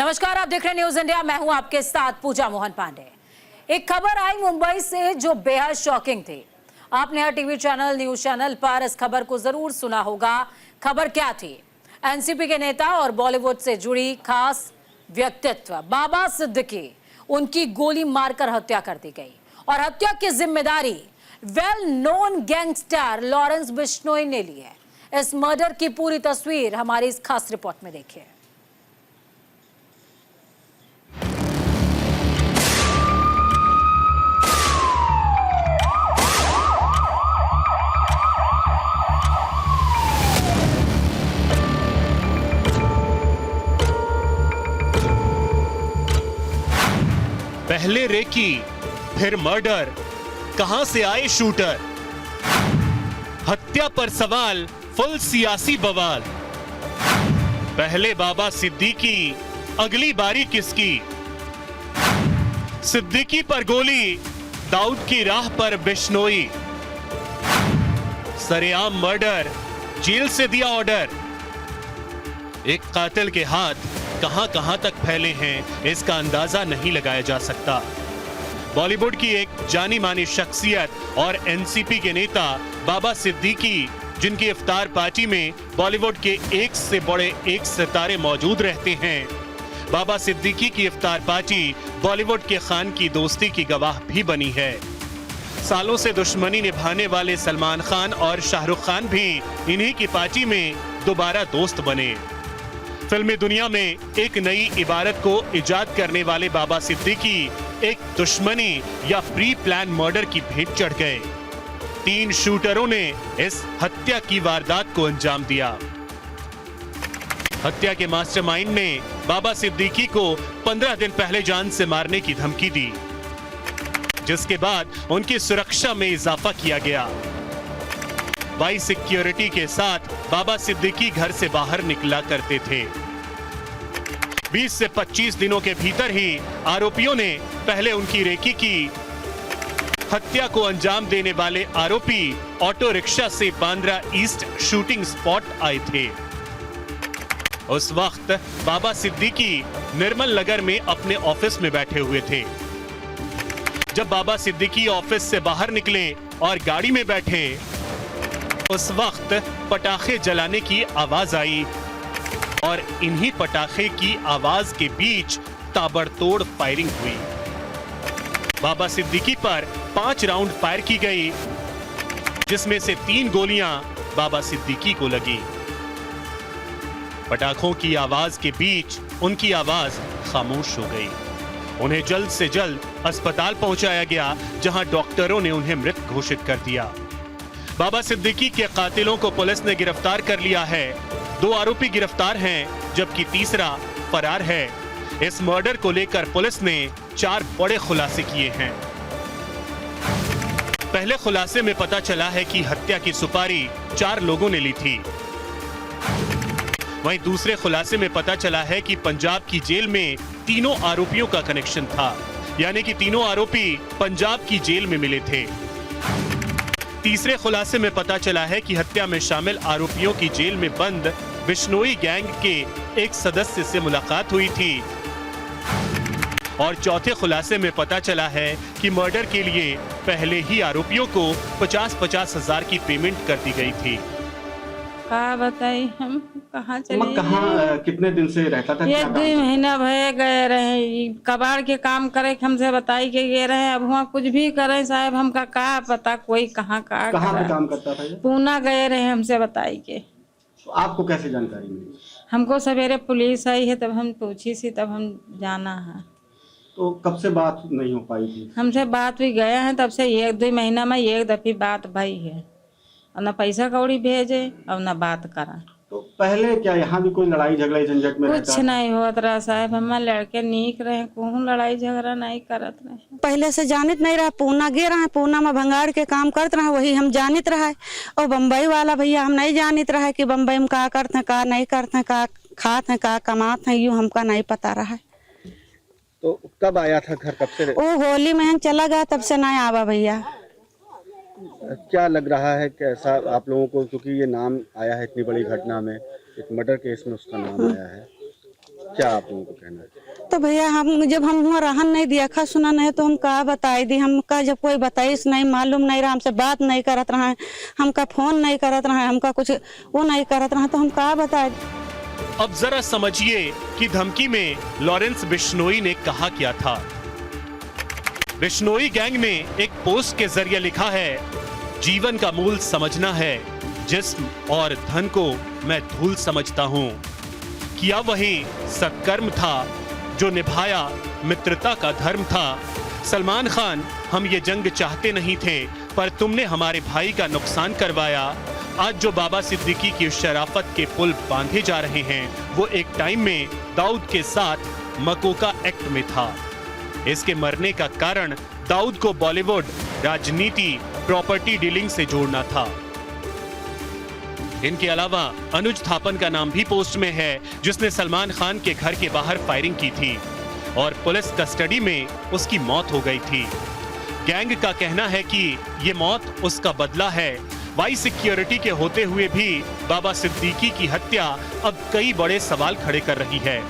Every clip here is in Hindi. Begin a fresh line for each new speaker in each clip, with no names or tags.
नमस्कार, आप देख रहे हैं न्यूज इंडिया। मैं हूं आपके साथ पूजा मोहन पांडे। एक खबर आई मुंबई से जो बेहद शॉकिंग थी। आपने हर टीवी चैनल, न्यूज चैनल पर इस खबर को जरूर सुना होगा। खबर क्या थी? एनसीपी के नेता और बॉलीवुड से जुड़ी खास व्यक्तित्व बाबा सिद्दीकी, उनकी गोली मारकर हत्या कर दी गई और हत्या की जिम्मेदारी well known gangster Lawrence Bishnoi ने ली है। इस मर्डर की पूरी तस्वीर हमारी इस खास रिपोर्ट में देखिए।
पहले रेकी, फिर मर्डर, कहां से आए शूटर? हत्या पर सवाल, फुल सियासी बवाल। पहले बाबा सिद्दीकी, अगली बारी किसकी? सिद्दीकी पर गोली, दाऊद की राह पर बिश्नोई। सरेआम मर्डर, जेल से दिया ऑर्डर। एक कातिल के हाथ कहां तक फैले हैं, इसका अंदाजा नहीं लगाया जा सकता। बॉलीवुड की एक जानी मानी शख्सियत और एनसीपी के नेता बाबा सिद्दीकी, जिनकी इफ्तार पार्टी में बॉलीवुड के एक से बड़े एक सितारे मौजूद रहते हैं। बाबा सिद्दीकी की इफ्तार पार्टी बॉलीवुड के खान की दोस्ती की गवाह भी बनी है। सालों से दुश्मनी निभाने वाले सलमान खान और शाहरुख खान भी इन्हीं की पार्टी में दोबारा दोस्त बने। फिल्मी दुनिया में एक नई इबारत को इजाद करने वाले बाबा सिद्दीकी एक दुश्मनी या प्री प्लान मर्डर की भेंट चढ़ गए। 3 शूटरों ने इस हत्या की वारदात को अंजाम दिया। हत्या के मास्टरमाइंड ने बाबा सिद्दीकी को 15 दिन पहले जान से मारने की धमकी दी, जिसके बाद उनकी सुरक्षा में इजाफा किया गया। बाई सिक्योरिटी के साथ बाबा सिद्दीकी घर से बाहर निकला करते थे। 20 से 25 दिनों के भीतर ही आरोपियों ने पहले उनकी रेकी की। हत्या को अंजाम देने वाले आरोपी ऑटो रिक्शा से बांद्रा ईस्ट शूटिंग स्पॉट आए थे। उस वक्त बाबा सिद्दीकी निर्मल नगर में अपने ऑफिस में बैठे हुए थे। जब बाबा सिद्दीकी ऑफिस से बाहर निकले और गाड़ी में बैठे, उस वक्त पटाखे जलाने की आवाज आई और इन्हीं पटाखे की आवाज के बीच ताबड़तोड़ फायरिंग हुई। बाबा सिद्दीकी पर 5 राउंड फायर की गई, जिसमें से 3 गोलियां बाबा सिद्दीकी को लगी। पटाखों की आवाज के बीच उनकी आवाज खामोश हो गई। उन्हें जल्द से जल्द अस्पताल पहुंचाया गया, जहां डॉक्टरों ने उन्हें मृत घोषित कर दिया। बाबा सिद्दीकी के कातिलों को पुलिस ने गिरफ्तार कर लिया है। 2 आरोपी गिरफ्तार हैं, जबकि तीसरा फरार है। इस मर्डर को लेकर पुलिस ने 4 बड़े खुलासे किए हैं। पहले खुलासे में पता चला है कि हत्या की सुपारी 4 लोगों ने ली थी। वहीं दूसरे खुलासे में पता चला है कि पंजाब की जेल में तीनों आरोपियों का कनेक्शन था, यानी कि तीनों आरोपी पंजाब की जेल में मिले थे। तीसरे खुलासे में पता चला है कि हत्या में शामिल आरोपियों की जेल में बंद बिश्नोई गैंग के एक सदस्य से मुलाकात हुई थी। और चौथे खुलासे में पता चला है कि मर्डर के लिए पहले ही आरोपियों को 50-50 हजार की पेमेंट कर दी गई थी।
का बताई हम कहाँ चले?
कहाँ कितने दिन से रहता था?
ये 2 महीना भय गए रहे, कबाड़ के काम करे हमसे बताई के गए रहे। अब वहाँ कुछ भी करे साहब, हमका का पता कोई कहाँ पे
काम करता था?
पूना गए रहे हमसे बताई के।
तो आपको कैसे जानकारी मिली?
हमको सवेरे पुलिस आई है, तब हम पूछी सी, तब हम जाना है।
तो कब से बात नहीं हो पाई थी?
हमसे बात भी गया है, तब से 1-2 महीना में एक दफी बात भई है। और न पैसा कौड़ी भेजे और न बात करा।
तो पहले क्या यहाँ भी कोई लड़ाई झगड़ा झंझट में
कुछ नहीं होत रहा साहब। हमारे लड़के नीक रहे, कहूँ लड़ाई झगड़ा नहीं करत रहे।
पहले से जानित नहीं रहा। पूना गे रहा, पूना में भंगार के काम करत रहा, वही हम जानित रहा। और बम्बई वाला भैया हम नहीं जानित रहा कि बम्बई में का करते का नहीं करते, का खाते हैं का कमाते हैं, यूँ हमका नहीं पता रहा।
तो कब आया था घर? कब से?
वो होली में चला गया, तब से नहीं आवा भैया।
क्या लग रहा है कैसा आप लोगों को, क्योंकि ये नाम आया है इतनी बड़ी घटना में, एक मर्डर केस में उसका नाम आया है, क्या आप लोगों को कहना है?
तो भैया हम जब हम वहाँ रहन नहीं दिया खा सुना नहीं तो हम कहा बताई दी, हमका जब कोई बताइस नहीं, मालूम नहीं रहा, हमसे बात नहीं करत रहा है, हमका फोन नहीं करत रहा है, हमका कुछ वो नहीं करत रहा, तो हम कहा बताए।
अब जरा समझिए कि धमकी में लॉरेंस बिश्नोई ने कहा क्या था। बिश्नोई गैंग ने एक पोस्ट के जरिए लिखा है, जीवन का मूल समझना है, जिस्म और धन को मैं धूल समझता हूं। किया वही सत्कर्म था जो निभाया मित्रता का धर्म था। सलमान खान, हम ये जंग चाहते नहीं थे, पर तुमने हमारे भाई का नुकसान करवाया। आज जो बाबा सिद्दीकी की शराफत के पुल बांधे जा रहे हैं, वो एक टाइम में दाऊद के साथ मकोका एक्ट में था। इसके मरने का कारण दाऊद को बॉलीवुड, राजनीति, प्रॉपर्टी डीलिंग से जोड़ना था। इनके अलावा अनुज थापन का नाम भी पोस्ट में है, जिसने सलमान खान के घर के बाहर फायरिंग की थी और पुलिस कस्टडी में उसकी मौत हो गई थी। गैंग का कहना है कि ये मौत उसका बदला है। वाई सिक्योरिटी के होते हुए भी बाबा सिद्दीकी की हत्या अब कई बड़े सवाल खड़े कर रही है।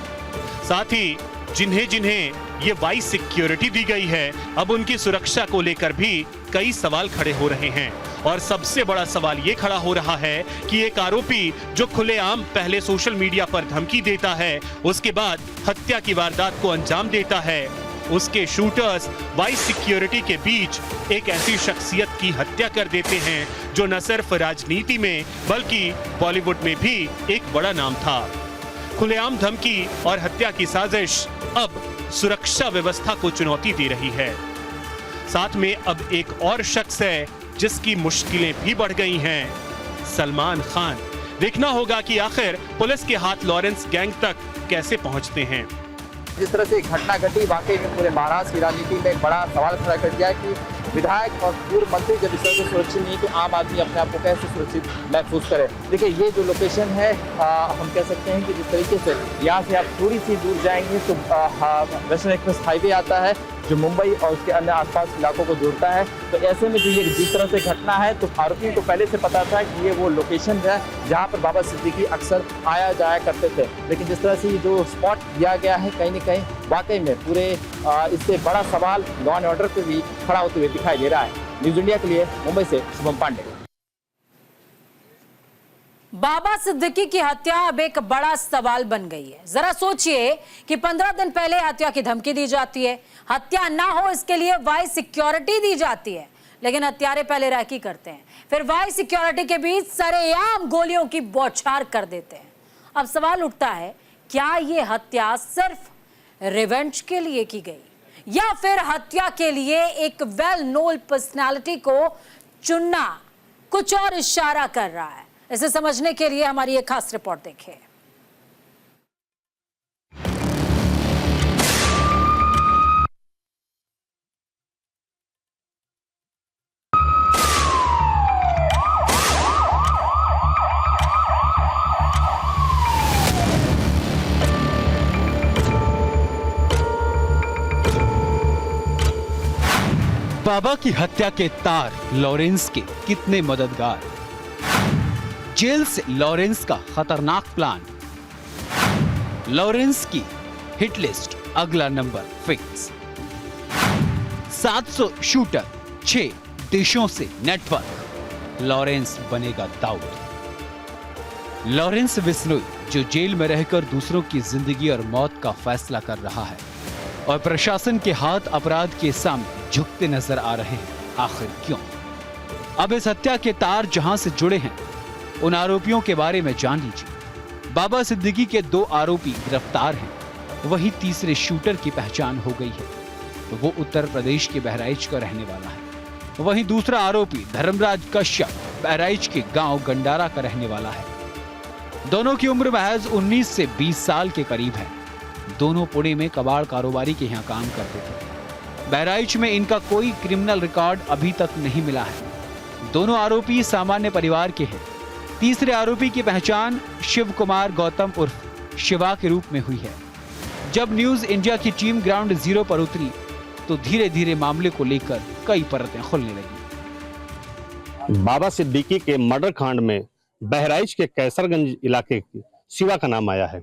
साथ ही जिन्हें जिन्हें ये वाई सिक्योरिटी दी गई है, अब उनकी सुरक्षा को लेकर भी कई सवाल खड़े हो रहे हैं। और सबसे बड़ा सवाल ये खड़ा हो रहा है कि एक आरोपी जो खुलेआम पहले सोशल मीडिया पर धमकी देता है, उसके बाद हत्या की वारदात को अंजाम देता है, उसके शूटर्स वाई सिक्योरिटी के बीच एक ऐसी शख्सियत की हत्या कर देते हैं जो न सिर्फ राजनीति में बल्कि बॉलीवुड में भी एक बड़ा नाम था। खुलेआम धमकी और हत्या की साजिश अब सुरक्षा व्यवस्था को चुनौती दे रही है। साथ में अब एक और शख्स है जिसकी मुश्किलें भी बढ़ गई हैं, सलमान खान। देखना होगा कि आखिर पुलिस के हाथ लॉरेंस गैंग तक कैसे पहुंचते हैं।
जिस तरह से घटना घटी, वाकई में पूरे महाराष्ट्र की राजनीति में एक बड़ा सवाल खड़ा कर दिया कि विधायक और पूर्व मंत्री जब इस तरह से सुरक्षित नहीं, तो आम आदमी अपने आप को कैसे सुरक्षित महसूस करे। देखिए, ये जो लोकेशन है, हम कह सकते हैं कि जिस तरीके से यहाँ से आप थोड़ी सी दूर जाएंगे तो वेस्टर्न एक्सप्रेस हाईवे आता है जो मुंबई और उसके अन्य आसपास इलाकों को जोड़ता है। तो ऐसे में जो ये जिस तरह से घटना है, तो आरोपियों को पहले से पता था कि ये वो लोकेशन है जहाँ पर बाबा सिद्दीकी अक्सर आया जाया करते थे। लेकिन जिस तरह से जो स्पॉट दिया गया है, कहीं न कहीं वाकई में पूरे इससे बड़ा सवाल लॉ एंड ऑर्डर पर भी खड़ा होते हुए दिखाई दे रहा है। न्यूज़ इंडिया के लिए मुंबई से शुभम पांडे।
बाबा सिद्दीकी की हत्या अब एक बड़ा सवाल बन गई है। जरा सोचिए कि 15 दिन पहले हत्या की धमकी दी जाती है, हत्या ना हो इसके लिए वाई सिक्योरिटी दी जाती है, लेकिन हत्यारे पहले रैकी करते हैं, फिर वाई सिक्योरिटी के बीच सरेआम गोलियों की बौछार कर देते हैं। अब सवाल उठता है, क्या ये हत्या सिर्फ रिवेंज के लिए की गई या फिर हत्या के लिए एक वेल नोन पर्सनालिटी को चुनना कुछ और इशारा कर रहा है? इसे समझने के लिए हमारी एक खास रिपोर्ट देखें।
बाबा की हत्या के तार लॉरेंस के कितने मददगार, जेल से लॉरेंस का खतरनाक प्लान, लॉरेंस की हिट लिस्ट अगला नंबर फिक्स, 700 शूटर, 6 देशों से नेटवर्क, लॉरेंस बनेगा दाऊद। लॉरेंस बिश्नोई जो जेल में रहकर दूसरों की जिंदगी और मौत का फैसला कर रहा है और प्रशासन के हाथ अपराध के सामने झुकते नजर आ रहे हैं, आखिर क्यों? अब इस हत्या के तार जहां से जुड़े हैं, उन आरोपियों के बारे में जान लीजिए। बाबा सिद्दीकी के 2 आरोपी गिरफ्तार हैं, वही तीसरे शूटर की पहचान हो गई है, तो वो उत्तर प्रदेश के बहराइच का रहने वाला है। वहीं दूसरा आरोपी धर्मराज कश्यप बहराइच के गांव गंडारा का रहने वाला है। दोनों की उम्र महज 19 से 20 साल के करीब है। दोनों पुणे में कबाड़ कारोबारी के यहाँ काम करते थे। बहराइच में इनका कोई क्रिमिनल रिकॉर्ड अभी तक नहीं मिला है। दोनों आरोपी सामान्य परिवार के हैं। तीसरे आरोपी की पहचान शिव कुमार गौतम उर्फ शिवा के रूप में हुई है। जब न्यूज इंडिया की टीम ग्राउंड जीरो पर उतरी तो धीरे धीरे मामले को लेकर कई परतें खुलने लगी।
बाबा सिद्दीकी के मर्डर कांड में बहराइच के कैसरगंज इलाके की शिवा का नाम आया है।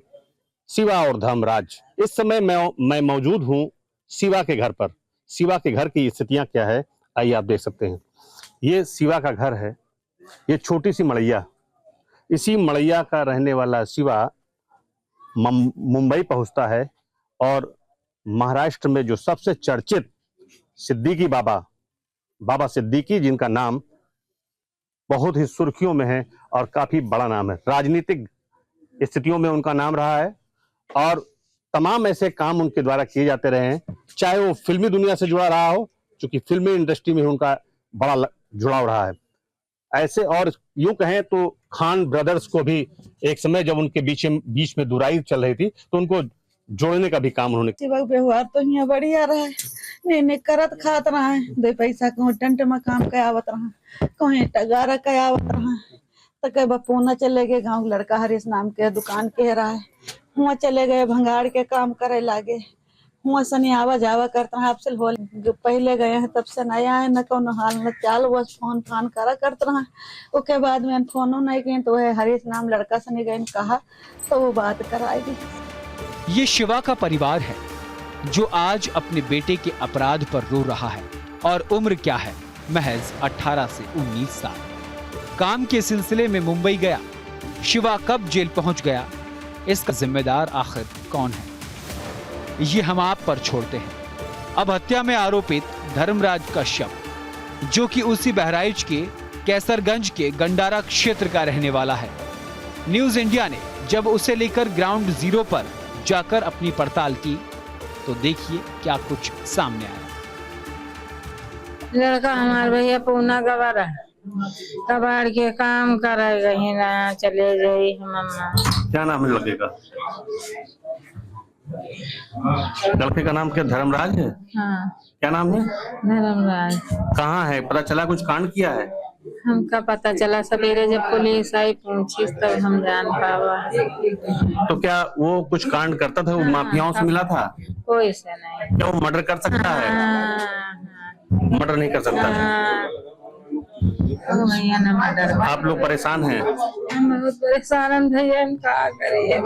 शिवा और धर्मराज। इस समय मैं मौजूद हूं शिवा के घर पर। शिवा के घर की स्थितियां क्या है आइए आप देख सकते हैं। ये शिवा का घर है, ये छोटी सी मड़ैया। इसी मड़ैया का रहने वाला शिवा मुंबई पहुंचता है और महाराष्ट्र में जो सबसे चर्चित सिद्दीकी बाबा सिद्दीकी, जिनका नाम बहुत ही सुर्खियों में है और काफी बड़ा नाम है, राजनीतिक स्थितियों में उनका नाम रहा है और तमाम ऐसे काम उनके द्वारा किए जाते रहे हैं, चाहे वो फिल्मी दुनिया से जुड़ा रहा हो, क्योंकि फिल्मी इंडस्ट्री में उनका बड़ा जुड़ाव रहा है। ऐसे और यूं कहें तो खान ब्रदर्स को भी एक समय जब उनके बीच में दुराई चल रही थी तो उनको जोड़ने का भी काम उन्होंने।
शिवा के व्यवहार तो यहाँ बढ़िया रहा, नहीं करत खात रहा है, दो पैसा कहूँ टेंट में काम कयावत रहा, कहूँ टगारा कयावत रहा, तो कह बपूना चले गए गाँव लड़का हरीश नाम के दुकान के रहा है, हुआ चले गए भंगाड़ के काम करे लागे, हुआ सनी आवा जावा करता है। आपसे हो पहले गए हैं तब से नया है, न कौन हाल न चाल, बस फोन फान करा करता रहा। उसके बाद में फोनो नहीं किए तो वह हरीश नाम लड़का सनी गए कहा तो वो बात कराएगी।
ये शिवा का परिवार है जो आज अपने बेटे के अपराध पर रो रहा है और उम्र क्या है, महज 18 से 19 साल। काम के सिलसिले में मुंबई गया, शिवा कब जेल पहुंच गया, इसका जिम्मेदार आखिर कौन है, ये हम आप पर छोड़ते हैं। अब हत्या में आरोपित धर्मराज का शव, जो कि उसी बहराइच के कैसरगंज के गंडारा क्षेत्र का रहने वाला है, न्यूज इंडिया ने जब उसे लेकर ग्राउंड जीरो पर जाकर अपनी पड़ताल की तो देखिए क्या कुछ सामने आया।
लड़का हमारे भैया पूना गवारा कबाड़ के काम करे गई ना चले गई मम्मा।
क्या नाम है लड़के का? लड़के का नाम क्या धर्मराज है?
हाँ
क्या नाम है?
धर्मराज।
कहाँ है? पता चला कुछ कांड किया है?
हमका पता चला सवेरे जब पुलिस आई पूछी तब हम जान पावा।
तो क्या वो कुछ कांड करता था? वो माफियाओं से मिला था?
कोई से नहीं।
क्या वो मर्डर कर सकता है? मर्डर नहीं कर सकता है।
भैया ना मर्डर।
आप लोग परेशान हैं?
हम बहुत परेशान हैं भैया, हम क्या करें।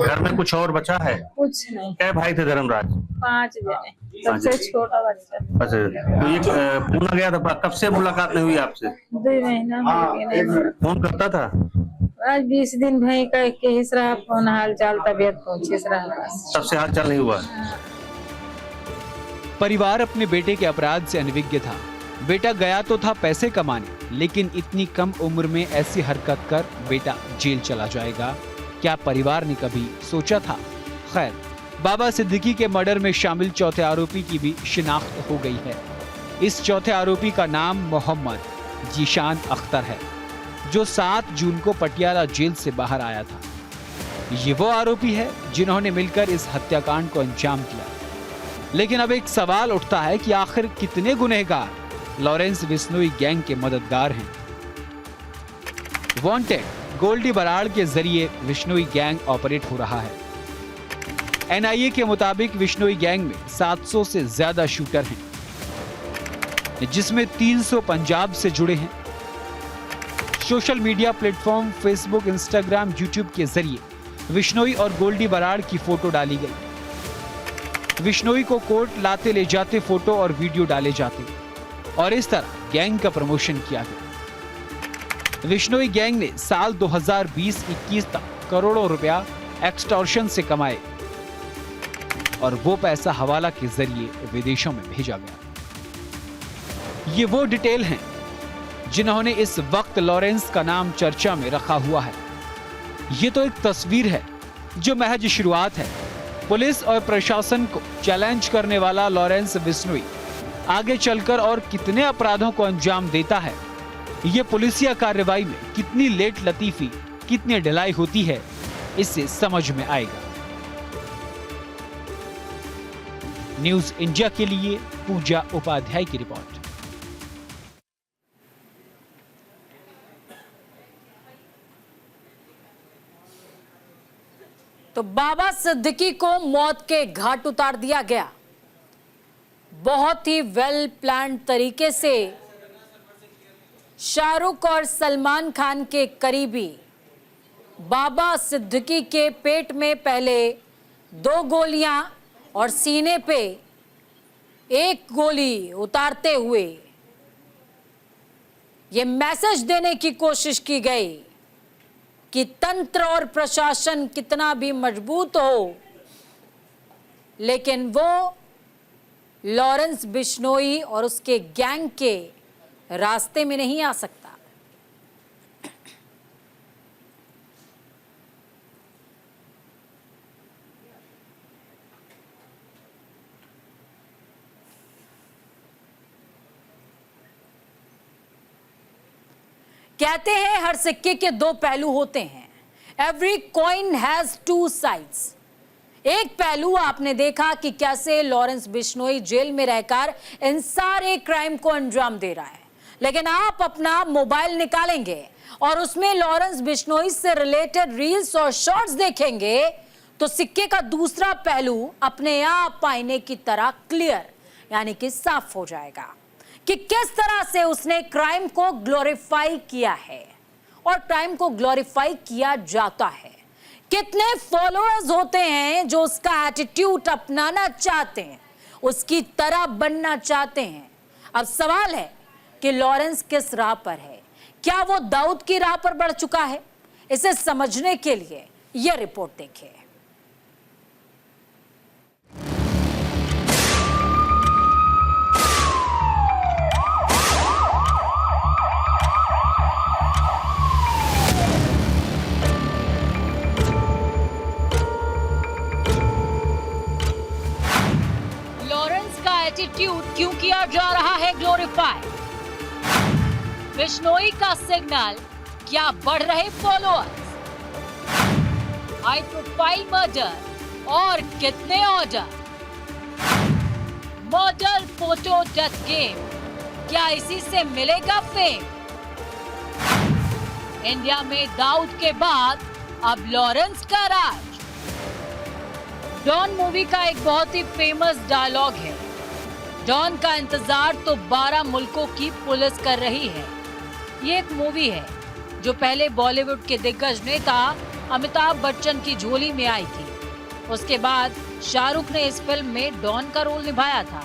घर में कुछ और बचा है?
कुछ नहीं।
क्या भाई थे धर्मराज?
5 जने, सबसे छोटा बच्चा।
अच्छा, तो ये पूना गया था, कब से मुलाकात नहीं हुई आपसे?
2 महीना हो गया।
फोन करता था?
आज 20 दिन भाई का हिस रहा फोन, हाल चाल तबियत पूछिस रहा,
तब से हाल चाल नहीं हुआ।
परिवार अपने बेटे के अपराध से अनभिज्ञ था। बेटा गया तो था पैसे कमाने, लेकिन इतनी कम उम्र में ऐसी हरकत कर बेटा जेल चला जाएगा, क्या परिवार ने कभी सोचा था? खैर, बाबा सिद्दीकी के मर्डर में शामिल चौथे आरोपी की भी शिनाख्त हो गई है। इस चौथे आरोपी का नाम मोहम्मद जीशान अख्तर है, जो 7 जून को पटियाला जेल से बाहर आया था। ये वो आरोपी है जिन्होंने मिलकर इस हत्याकांड को अंजाम दिया। लेकिन अब एक सवाल उठता है कि आखिर कितने गुनहगार लॉरेंस बिश्नोई गैंग के मददगार हैं? वांटेड गोल्डी बराड़ के जरिए बिश्नोई गैंग ऑपरेट हो रहा है। एनआईए के मुताबिक बिश्नोई गैंग में 700 से ज्यादा शूटर हैं, जिसमें 300 पंजाब से जुड़े हैं। Social media platform Facebook, Instagram, YouTube के जरिए बिश्नोई और गोल्डी बराड़ की फोटो डाली गई। बिश्नोई को कोर्ट लाते ले जाते फोटो और वीडियो डाले जाते और इस तरह गैंग का प्रमोशन किया गया। बिश्नोई गैंग ने साल 2020-21 तक करोड़ों रुपया एक्सटॉर्शन से कमाए और वो पैसा हवाला के जरिए विदेशों में भेजा गया। ये वो डिटेल हैं जिन्होंने इस वक्त लॉरेंस का नाम चर्चा में रखा हुआ है। ये तो एक तस्वीर है जो महज शुरुआत है। पुलिस और प्रशासन को चैलेंज करने वाला लॉरेंस बिश्नोई आगे चलकर और कितने अपराधों को अंजाम देता है, ये पुलिसिया कार्रवाई में कितनी लेट लतीफी, कितनी ढिलाई होती है, इससे समझ में आएगा। न्यूज इंडिया के लिए पूजा उपाध्याय की रिपोर्ट।
तो बाबा सिद्दीकी को मौत के घाट उतार दिया गया। बहुत ही वेल प्लान तरीके से शाहरुख और सलमान खान के करीबी बाबा सिद्दीकी के पेट में पहले 2 गोलियां और सीने पे 1 गोली उतारते हुए ये मैसेज देने की कोशिश की गई कि तंत्र और प्रशासन कितना भी मजबूत हो, लेकिन वो लॉरेंस बिश्नोई और उसके गैंग के रास्ते में नहीं आ सकता। कहते हैं हर सिक्के के 2 पहलू होते हैं। Every coin has 2 sides. एक पहलू आपने देखा कि कैसे लॉरेंस बिश्नोई जेल में रहकर इन सारे क्राइम को अंजाम दे रहा है, लेकिन आप अपना मोबाइल निकालेंगे और उसमें लॉरेंस बिश्नोई से रिलेटेड रील्स और शॉर्ट्स देखेंगे तो सिक्के का दूसरा पहलू अपने आप आईने की तरह क्लियर यानी कि साफ हो जाएगा कि किस तरह से उसने क्राइम को ग्लोरीफाई किया है और क्राइम को ग्लोरीफाई किया जाता है। कितने फॉलोअर्स होते हैं जो उसका एटीट्यूड अपनाना चाहते हैं, उसकी तरह बनना चाहते हैं। अब सवाल है कि लॉरेंस किस राह पर है? क्या वो दाऊद की राह पर बढ़ चुका है? इसे समझने के लिए यह रिपोर्ट देखिए। एटीट्यूड क्यों किया जा रहा है ग्लोरीफाई? बिश्नोई का सिग्नल क्या बढ़ रहे फॉलोअर्स? हाई प्रोफाइल मर्डर और कितने order? Murder photo death game, क्या इसी से मिलेगा फेम? इंडिया में दाऊद के बाद अब लॉरेंस का राज। डॉन मूवी का एक बहुत ही फेमस डायलॉग है, डॉन का इंतजार तो 12 मुल्कों की पुलिस कर रही है। ये एक मूवी है जो पहले बॉलीवुड के दिग्गज नेता अमिताभ बच्चन की झोली में आई थी। उसके बाद शाहरुख ने इस फिल्म में डॉन का रोल निभाया था।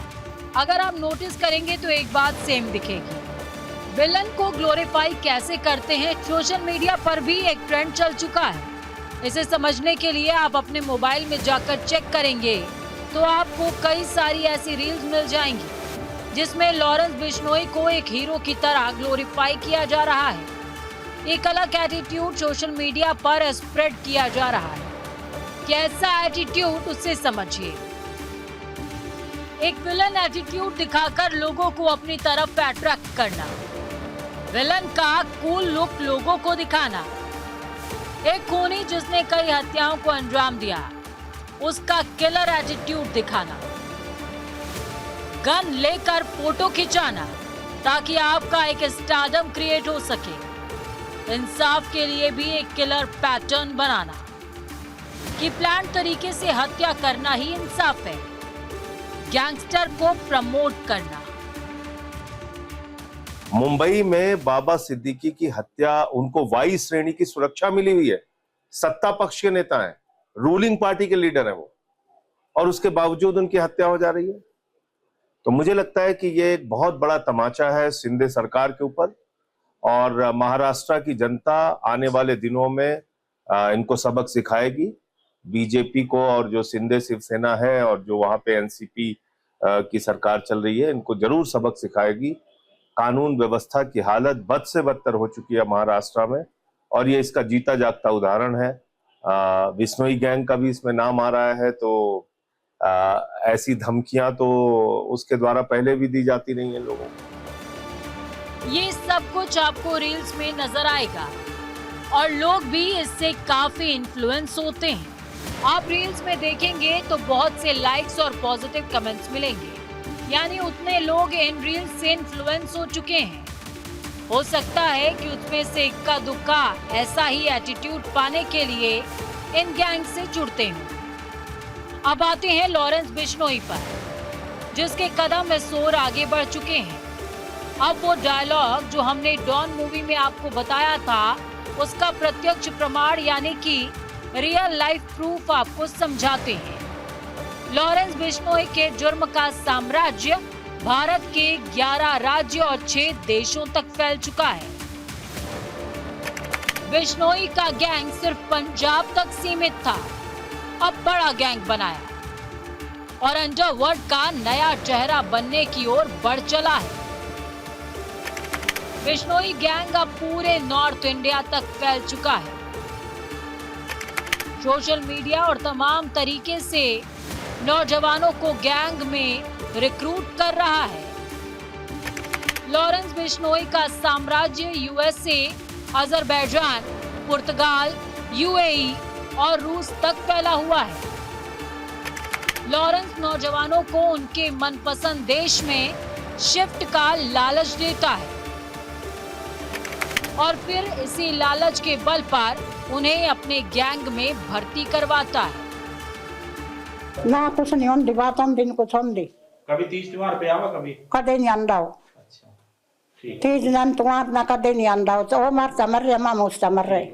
अगर आप नोटिस करेंगे तो एक बात सेम दिखेगी। विलन को ग्लोरीफाई कैसे करते हैं, सोशल मीडिया पर भी एक ट्रेंड चल चुका है। इसे समझने के लिए आप अपने मोबाइल में जाकर चेक करेंगे तो आपको कई सारी ऐसी रील्स मिल जाएंगी जिसमें लॉरेंस बिश्नोई को एक हीरो की तरह ग्लोरीफाई किया जा रहा है। एक अलग एटीट्यूड सोशल मीडिया पर स्प्रेड किया जा रहा है। कैसा एटीट्यूड, उससे समझिए। एक विलन एटीट्यूड दिखाकर लोगों को अपनी तरफ अट्रैक्ट करना, विलन का कूल लुक लोगों को दिखाना, एक खूनी जिसने कई हत्याओं को अंजाम दिया उसका किलर एटीट्यूड दिखाना, गन लेकर फोटो खिंचाना ताकि आपका एक स्टारडम क्रिएट हो सके, इंसाफ के लिए भी एक किलर पैटर्न बनाना कि प्लान तरीके से हत्या करना ही इंसाफ है, गैंगस्टर को प्रमोट करना।
मुंबई में बाबा सिद्दीकी की हत्या, उनको वाई श्रेणी की सुरक्षा मिली हुई है, सत्ता पक्ष के नेता हैं, रूलिंग पार्टी के लीडर हैं वो, और उसके बावजूद उनकी हत्या हो जा रही है। तो मुझे लगता है कि ये एक बहुत बड़ा तमाचा है शिंदे सरकार के ऊपर, और महाराष्ट्र की जनता आने वाले दिनों में इनको सबक सिखाएगी, बीजेपी को, और जो शिंदे शिवसेना है और जो वहां पे एनसीपी की सरकार चल रही है, इनको जरूर सबक सिखाएगी। कानून व्यवस्था की हालत बद से बदतर हो चुकी है महाराष्ट्र में, और ये इसका जीता जागता उदाहरण है। बिश्नोई गैंग का भी इसमें नाम आ रहा है, तो ऐसी धमकियां तो उसके द्वारा पहले भी दी जाती नहीं है लोगों को।
ये सब कुछ आपको रील्स में नजर आएगा और लोग भी इससे काफी इन्फ्लुएंस होते हैं। आप रील्स में देखेंगे तो बहुत से लाइक्स और पॉजिटिव कमेंट्स मिलेंगे, यानी उतने लोग इन रील्स से इन्फ्लुएंस हो चुके हैं। हो सकता है कि उसमें से इक्का दुक्का ऐसा ही एटीट्यूड पाने के लिए इन गैंग से जुड़ते हों। अब आते हैं लॉरेंस बिश्नोई पर, जिसके कदम इस ओर आगे बढ़ चुके हैं। अब वो डायलॉग जो हमने डॉन मूवी में आपको बताया था उसका प्रत्यक्ष प्रमाण यानी कि रियल लाइफ प्रूफ आपको समझाते हैं। लॉरेंस बिश्नोई के जुर्म का साम्राज्य भारत के 11 राज्य और 6 देशों तक फैल चुका है। बिश्नोई का गैंग सिर्फ पंजाब तक सीमित था, अब बड़ा गैंग बनाया और अंडरवर्ल्ड का नया चेहरा बनने की ओर बढ़ चला है। बिश्नोई गैंग अब पूरे नॉर्थ इंडिया तक फैल चुका है। सोशल मीडिया और तमाम तरीके से नौजवानों को गैंग में रिक्रूट कर रहा है। लॉरेंस बिश्नोई का साम्राज्य यूएसए, अजरबैजान, पुर्तगाल, यूएई और रूस तक फैला हुआ है। लॉरेंस नौजवानों को उनके मनपसंद देश में शिफ्ट का लालच देता है और फिर इसी लालच के बल पर उन्हें अपने गैंग में भर्ती करवाता है।
ना कुछ नहीं होती बात, हम दिन कुछ होती
कभी 30 त्योहार पे आवा
कदे नहीं आंदा हो।
अच्छा ठीक
30 दिन त्योहार ना कदे नहीं आंदा हो। तो वो मरता मर रहे, मामा उसका मर रहे।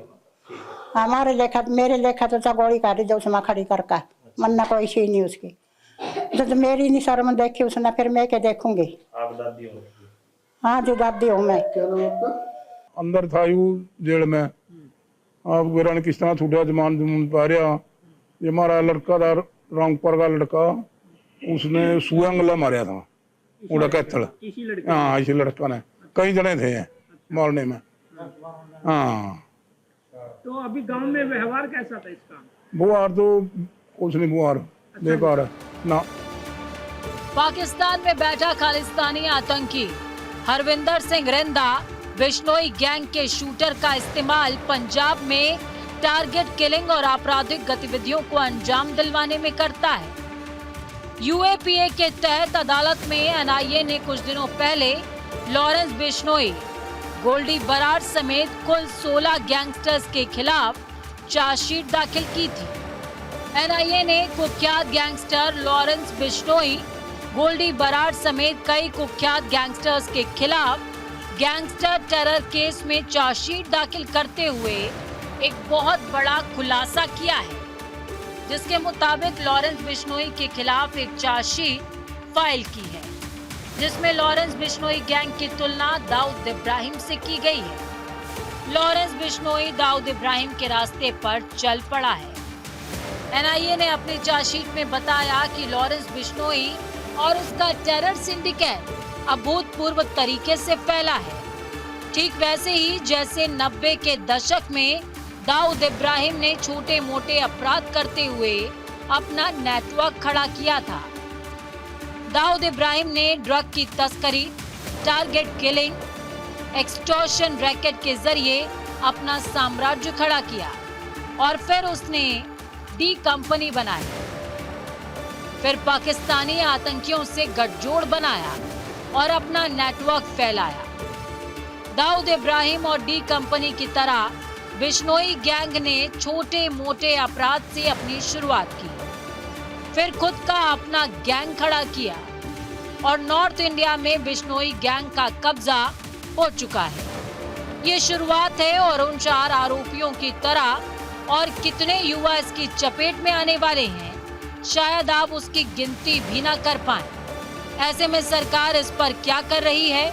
हमारे लेखा मेरे लेखा तो चगोड़ी काटी जो उसमें खड़ी करका मन ना कोई सी नहीं उसकी। जब मेरी नहीं शर्म देखी उसने फिर मैं क्या देखूंगी।
आप दादी हो?
हाँ जी दादी हूँ मैं।
अंदर था यू जेल में, आप गिरण किस तरह छूटा जमान जमून पा रहा। ये हमारा लड़का था रामपुर का लड़का, उसने सुअंगला मारा था उड़ा कैथल। हाँ इसी लड़का ने, कई जने थे मारने में। हाँ
तो अभी गांव में व्यवहार कैसा था इसका?
बुआर तो कुछ नहीं, बुआर बेकार है ना।
पाकिस्तान में बैठा खालिस्तानी आतंकी हरविंदर सिंह रिंदा बिश्नोई गैंग के शूटर का इस्तेमाल पंजाब में टारगेट किलिंग और आपराधिक गतिविधियों को अंजाम दिलवाने में करता है। यूएपीए के तहत अदालत में एनआईए ने कुछ दिनों पहले लॉरेंस बिश्नोई, गोल्डी बराड़ समेत कुल 16 गैंगस्टर्स के खिलाफ चार्जशीट दाखिल की थी। एनआईए ने कुख्यात गैंगस्टर लॉरेंस बिश्नोई, गोल्डी बराड़ समेत कई कुख्यात गैंगस्टर्स के खिलाफ गैंगस्टर टेरर केस में चार्जशीट दाखिल करते हुए एक बहुत बड़ा खुलासा किया है, जिसके मुताबिक लॉरेंस बिश्नोई के खिलाफ एक चार्जशीट फाइल की है, जिसमें लॉरेंस बिश्नोई गैंग की तुलना दाऊद इब्राहिम से की गई है। लॉरेंस बिश्नोई दाऊद इब्राहिम के रास्ते पर चल पड़ा है। एनआईए ने अपनी चार्जशीट में बताया कि लॉरेंस बिश्नोई और उसका टेरर सिंडिकेट अभूतपूर्व तरीके से फैला है, ठीक वैसे ही जैसे 90 के दशक में दाऊद इब्राहिम ने छोटे मोटे अपराध करते हुए अपना नेटवर्क खड़ा किया था। दाऊद इब्राहिम ने ड्रग की तस्करी, टारगेट किलिंग, एक्सटॉर्शन रैकेट के जरिए अपना साम्राज्य खड़ा किया और फिर उसने डी कंपनी बनाई, फिर पाकिस्तानी आतंकियों से गठजोड़ बनाया और अपना नेटवर्क फैलाया। दाऊद इब्राहिम और डी कंपनी की तरह बिश्नोई गैंग ने छोटे मोटे अपराध से अपनी शुरुआत की, फिर खुद का अपना गैंग खड़ा किया और नॉर्थ इंडिया में बिश्नोई गैंग का कब्जा हो चुका है। ये शुरुआत है और उन 4 आरोपियों की तरह और कितने युवा इसकी चपेट में आने वाले हैं, शायद आप उसकी गिनती भी ना कर पाएं। ऐसे में सरकार इस पर क्या कर रही है?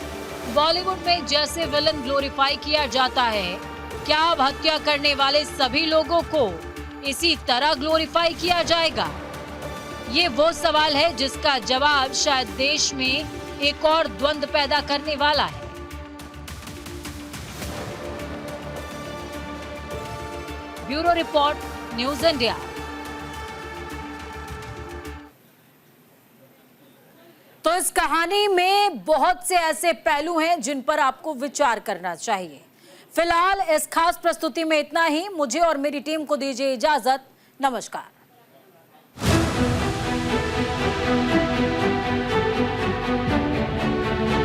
बॉलीवुड में जैसे विलन ग्लोरीफाई किया जाता है, क्या अब हत्या करने वाले सभी लोगों को इसी तरह ग्लोरीफाई किया जाएगा? ये वो सवाल है जिसका जवाब शायद देश में एक और द्वंद्व पैदा करने वाला है। Bureau report, news India. तो इस कहानी में बहुत से ऐसे पहलू हैं जिन पर आपको विचार करना चाहिए। फिलहाल इस खास प्रस्तुति में इतना ही। मुझे और मेरी टीम को दीजिए इजाजत। नमस्कार।